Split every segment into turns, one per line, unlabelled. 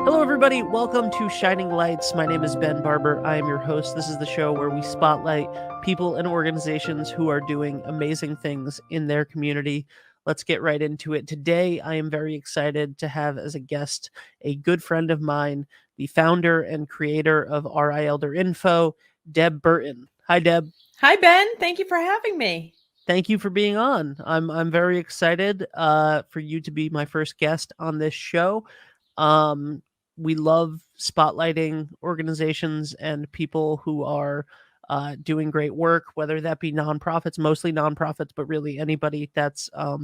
Hello, everybody. Welcome to Shining Lights. My name is Ben Barber. I am your host. This is the show where we spotlight people and organizations who are doing amazing things in their community. Let's get right into it. Today, I am very excited to have as a guest a good friend of mine, the founder and creator of RI Elder Info, Deb Burton. Hi, Deb.
Hi, Ben. Thank you for having me.
Thank you for being on. I'm very excited for you to be my first guest on this show. Um, we love spotlighting organizations and people who are doing great work, whether that be nonprofits, mostly nonprofits, but really anybody that's a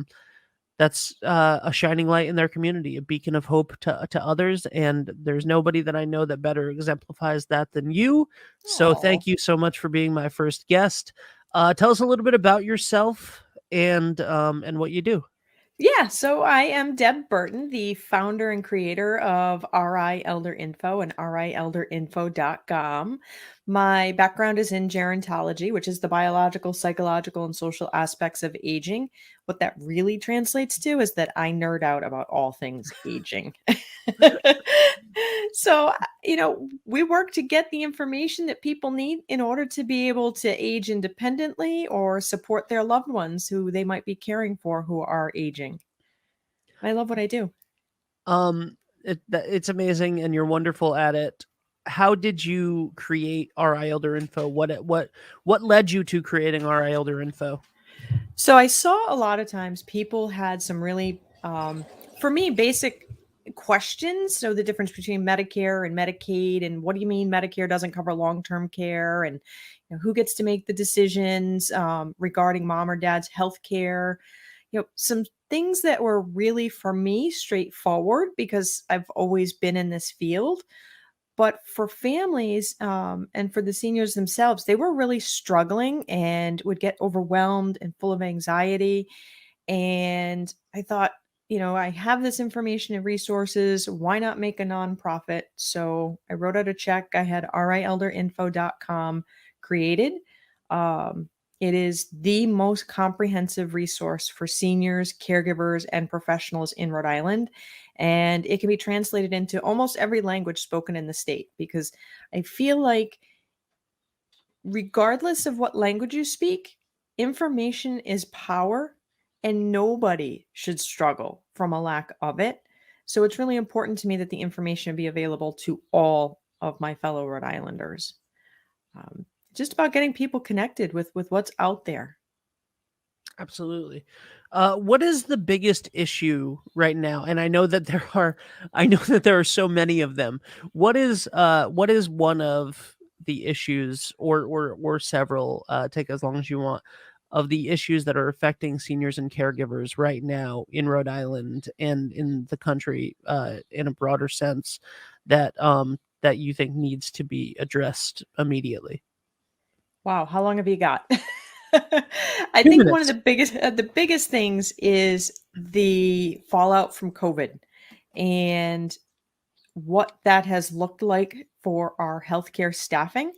shining light in their community, a beacon of hope to others. And there's nobody that I know that better exemplifies that than you. So
Oh,
thank you so much for being my first guest. Tell us a little bit about yourself and what you do.
yeah. So I am Deb Burton, the founder and creator of RI Elder Info and rielderinfo.com. My background is in gerontology, which is the biological, psychological, and social aspects of aging. What that really translates to is that I nerd out about all things aging. So, we work to get the information that people need in order to be able to age independently or support their loved ones who they might be caring for who are aging. I love what I do.
It's amazing, and you're wonderful at it. How did you create RI Elder Info? What led you to creating RI Elder Info?
So I saw a lot of times people had some really, for me, basic questions. So the difference between Medicare and Medicaid, and what do you mean Medicare doesn't cover long-term care, and who gets to make the decisions regarding mom or dad's health care. Some things that were really for me straightforward because I've always been in this field. But for families, and for the seniors themselves, they were really struggling and would get overwhelmed and full of anxiety. And I thought, I have this information and resources. Why not make a nonprofit? So I wrote out a check. I had rielderinfo.com created. Um, it is the most comprehensive resource for seniors, caregivers, and professionals in Rhode Island. And it can be translated into almost every language spoken in the state because I feel like, regardless of what language you speak, information is power and nobody should struggle from a lack of it. So it's really important to me that the information be available to all of my fellow Rhode Islanders. Um, just about getting people connected with what's out there.
Absolutely. What is the biggest issue right now? And I know that there are so many of them. What is one of the issues, or several? Take as long as you want. Of the issues that are affecting seniors and caregivers right now in Rhode Island and in the country, in a broader sense, that you think needs to be addressed immediately.
Wow, how long have you got? I
Two
think one of
minutes.
the biggest things is the fallout from COVID and what that has looked like for our healthcare staffing.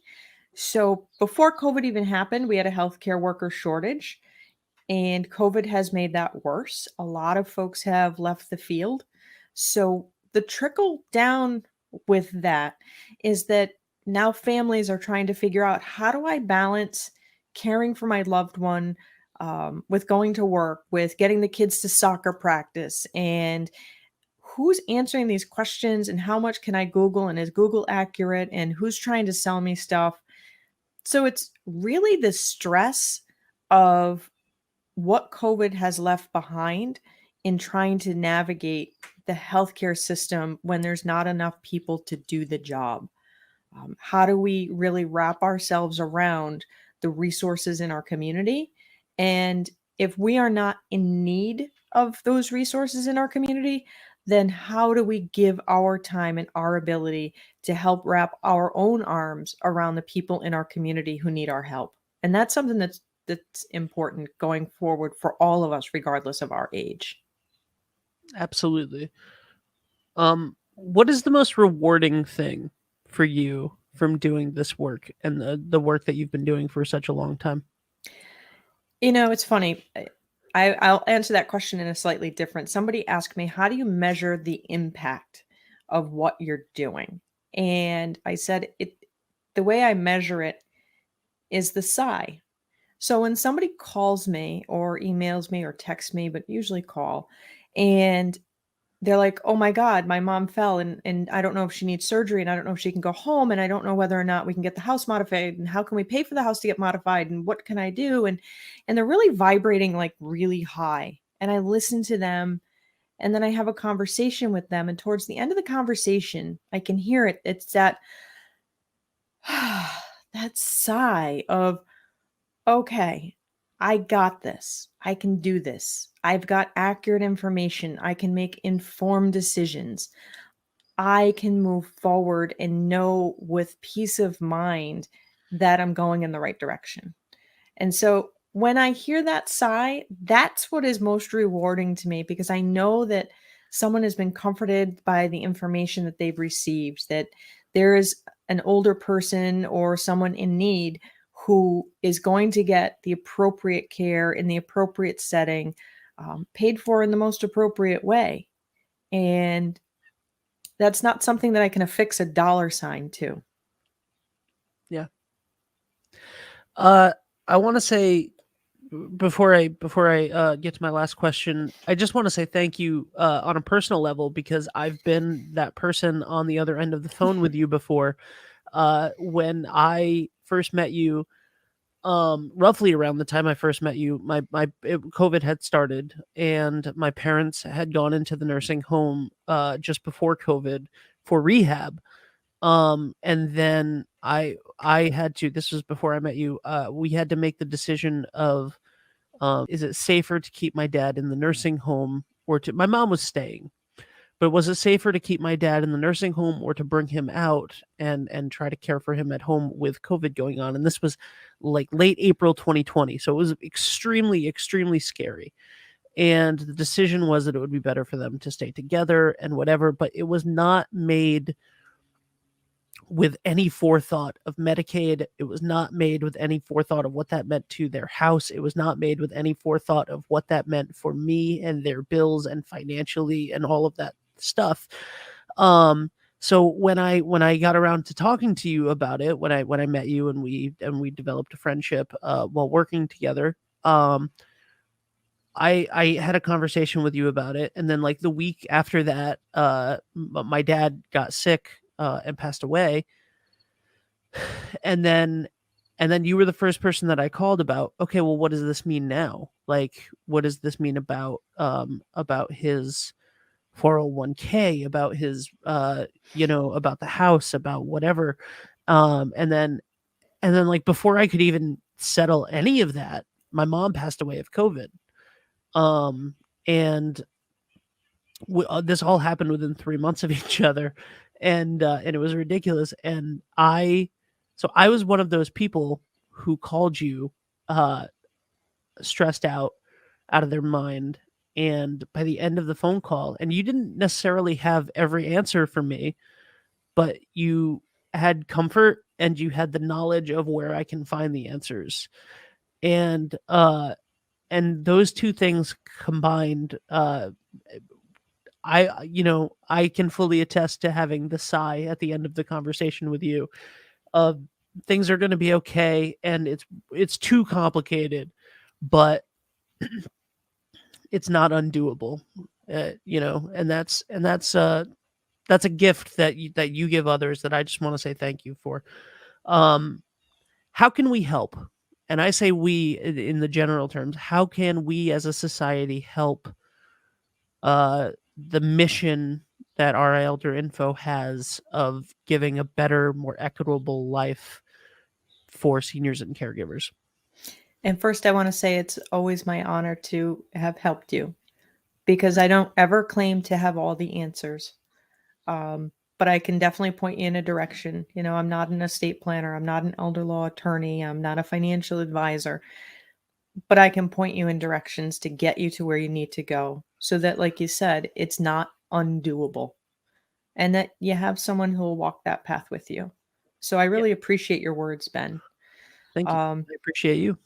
So before COVID even happened, we had a healthcare worker shortage, and COVID has made that worse. A lot of folks have left the field. So the trickle down with that is that now families are trying to figure out, how do I balance caring for my loved one, with going to work, with getting the kids to soccer practice, and who's answering these questions, and how much can I Google, and is Google accurate, and who's trying to sell me stuff. So it's really the stress of what COVID has left behind in trying to navigate the healthcare system when there's not enough people to do the job. How do we really wrap ourselves around the resources in our community? And if we are not in need of those resources in our community, then how do we give our time and our ability to help wrap our own arms around the people in our community who need our help? And that's something that's important going forward for all of us, regardless of our age.
Absolutely. What is the most rewarding thing for you from doing this work and the work that you've been doing for such a long time?
It's funny. I'll answer that question in a slightly different. Somebody asked me, how do you measure the impact of what you're doing. And I said, the way I measure it is the sigh. So when somebody calls me or emails me or texts me, but usually call, and they're like, "Oh my god, my mom fell and I don't know if she needs surgery and I don't know if she can go home and I don't know whether or not we can get the house modified and how can we pay for the house to get modified and what can I do?" And they're really vibrating like really high. And I listen to them and then I have a conversation with them, and towards the end of the conversation, I can hear it. It's that that sigh of, "Okay, I got this. I can do this. I've got accurate information. I can make informed decisions. I can move forward and know with peace of mind that I'm going in the right direction." And so when I hear that sigh, that's what is most rewarding to me, because I know that someone has been comforted by the information that they've received, that there is an older person or someone in need who is going to get the appropriate care in the appropriate setting, paid for in the most appropriate way. And that's not something that I can affix a dollar sign to.
Yeah. Uh, I want to say before I get to my last question, I just want to say thank you on a personal level, because I've been that person on the other end of the phone with you before. When I first met you, roughly around the time I first met you, COVID had started, and my parents had gone into the nursing home just before COVID for rehab. And then I had to, this was before I met you, we had to make the decision of, is it safer to keep my dad in the nursing home, or to, my mom was staying, but was it safer to keep my dad in the nursing home or to bring him out and try to care for him at home with COVID going on? And this was like late April 2020. So it was extremely, extremely scary. And the decision was that it would be better for them to stay together and whatever, but it was not made with any forethought of Medicaid. It was not made with any forethought of what that meant to their house. It was not made with any forethought of what that meant for me and their bills and financially and all of that stuff. So when I got around to talking to you about it, when I met you and we developed a friendship while working together, I had a conversation with you about it, and then like the week after that, my dad got sick and passed away, and then you were the first person that I called about, okay, well, what does this mean now? Like, what does this mean about his 401k, about his about the house, about whatever. And then like before I could even settle any of that, my mom passed away of COVID. Um and this all happened within 3 months of each other, and it was ridiculous. And I was one of those people who called you uh stressed out of their mind, and by the end of the phone call, and you didn't necessarily have every answer for me, but you had comfort and you had the knowledge of where I can find the answers. And those two things combined, I can fully attest to having the sigh at the end of the conversation with you of, things are going to be okay, and it's too complicated, but it's not undoable. And that's a gift that you give others, that I just want to say thank you for. Um, how can we help? And I say we in the general terms. How can we as a society help the mission that our Elder Info has of giving a better, more equitable life for seniors and caregivers?
And first, I want to say it's always my honor to have helped you, because I don't ever claim to have all the answers. But I can definitely point you in a direction. I'm not an estate planner, I'm not an elder law attorney, I'm not a financial advisor, but I can point you in directions to get you to where you need to go, so that, like you said, it's not undoable, and that you have someone who will walk that path with you. So I
Yeah,
really appreciate your words, Ben.
thank you.
Um,
I appreciate you.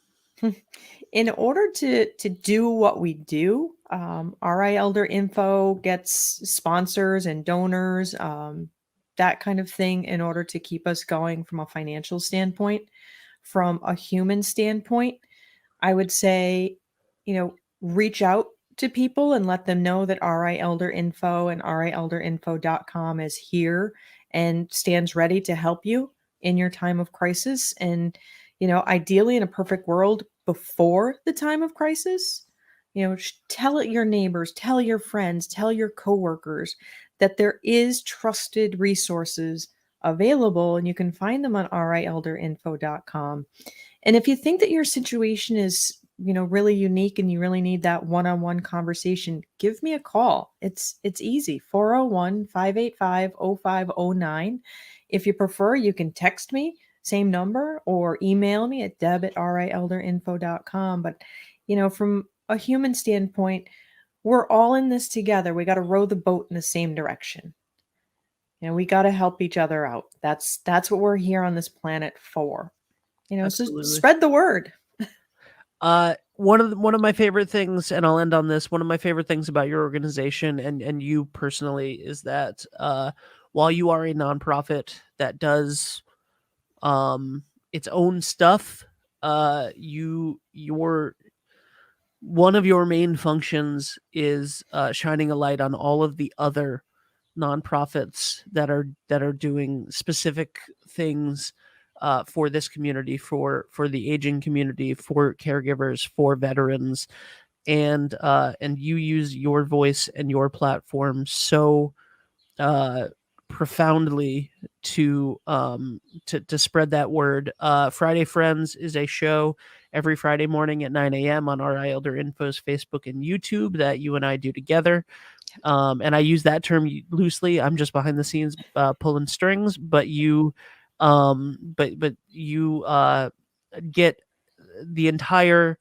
In order to do what we do, RI Elder Info gets sponsors and donors, that kind of thing, in order to keep us going from a financial standpoint. From a human standpoint, I would say, reach out to people and let them know that RI Elder Info and rielderinfo.com is here and stands ready to help you in your time of crisis. And, ideally, in a perfect world, before the time of crisis, tell it your neighbors, tell your friends, tell your coworkers that there is trusted resources available, and you can find them on rielderinfo.com. And if you think that your situation is, really unique and you really need that one-on-one conversation, give me a call. It's easy. 401-585-0509. If you prefer, you can text me, same number, or email me at deb@rielderinfo.com. But, from a human standpoint, we're all in this together. We got to row the boat in the same direction. We got to help each other out. That's what we're here on this planet for. So
Absolutely.
spread the word.
One of my favorite things, and I'll end on this, one of my favorite things about your organization and you personally is that while you are a nonprofit that does its own stuff, your one of your main functions is shining a light on all of the other nonprofits that are doing specific things for this community, for the aging community, for caregivers, for veterans, and you use your voice and your platform so profoundly to spread that word. Friday Friends is a show every Friday morning at 9 a.m. on RI Elder Info's Facebook and YouTube that you and I do together. And I use that term loosely. I'm just behind the scenes pulling strings, but you get the entire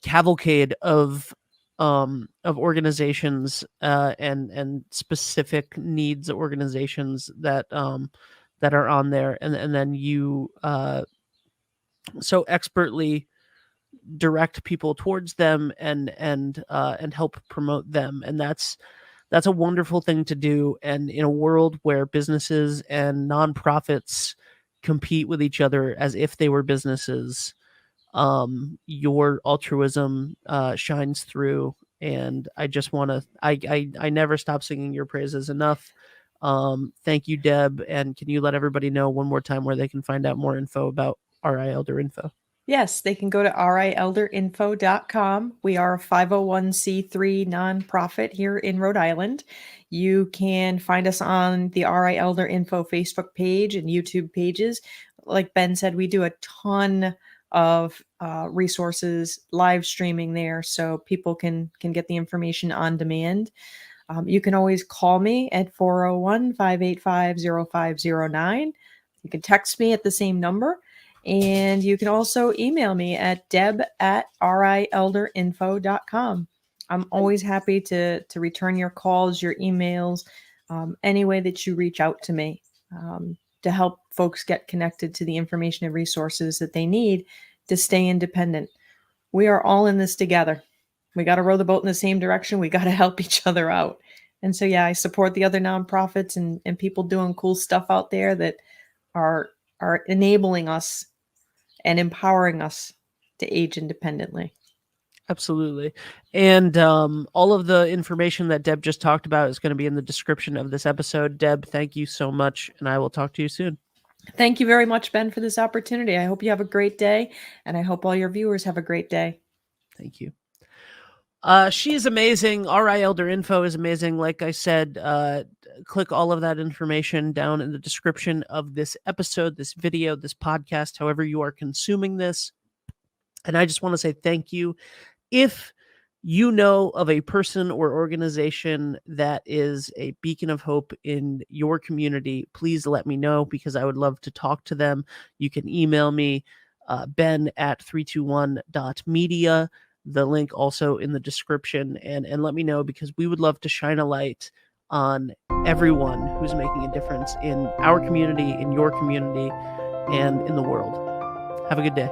cavalcade of organizations and specific needs organizations that are on there, and then you so expertly direct people towards them and help promote them, and that's a wonderful thing to do. And in a world where businesses and nonprofits compete with each other as if they were businesses, your altruism shines through, and I just want to I never stop singing your praises enough. Thank you, Deb. And can you let everybody know one more time where they can find out more info about RI Elder Info?
Yes, they can go to rielderinfo.com. We are a 501c3 nonprofit here in Rhode Island. You can find us on the RI Elder Info Facebook page and YouTube pages. Like Ben said, we do a ton of resources live streaming there, so people can get the information on demand. You can always call me at 401-585-0509. You can text me at the same number. And you can also email me at deb@rielderinfo.com. I'm always happy to return your calls, your emails, any way that you reach out to me to help folks get connected to the information and resources that they need to stay independent. We are all in this together. We got to row the boat in the same direction. We got to help each other out. And so, yeah, I support the other nonprofits and people doing cool stuff out there that are enabling us and empowering us to age independently.
Absolutely. And all of the information that Deb just talked about is going to be in the description of this episode. Deb, thank you so much, and I will talk to you soon.
Thank you very much, Ben, for this opportunity. I hope you have a great day, and I hope all your viewers have a great day.
Thank you. She is amazing. RI Elder Info is amazing. Like I said, click all of that information down in the description of this episode, this video, this podcast, however you are consuming this. And I just want to say thank you. If you know of a person or organization that is a beacon of hope in your community, please let me know, because I would love to talk to them. You can email me, ben@321.media. The link also in the description, and let me know, because we would love to shine a light on everyone who's making a difference in our community, in your community, and in the world. Have a good day.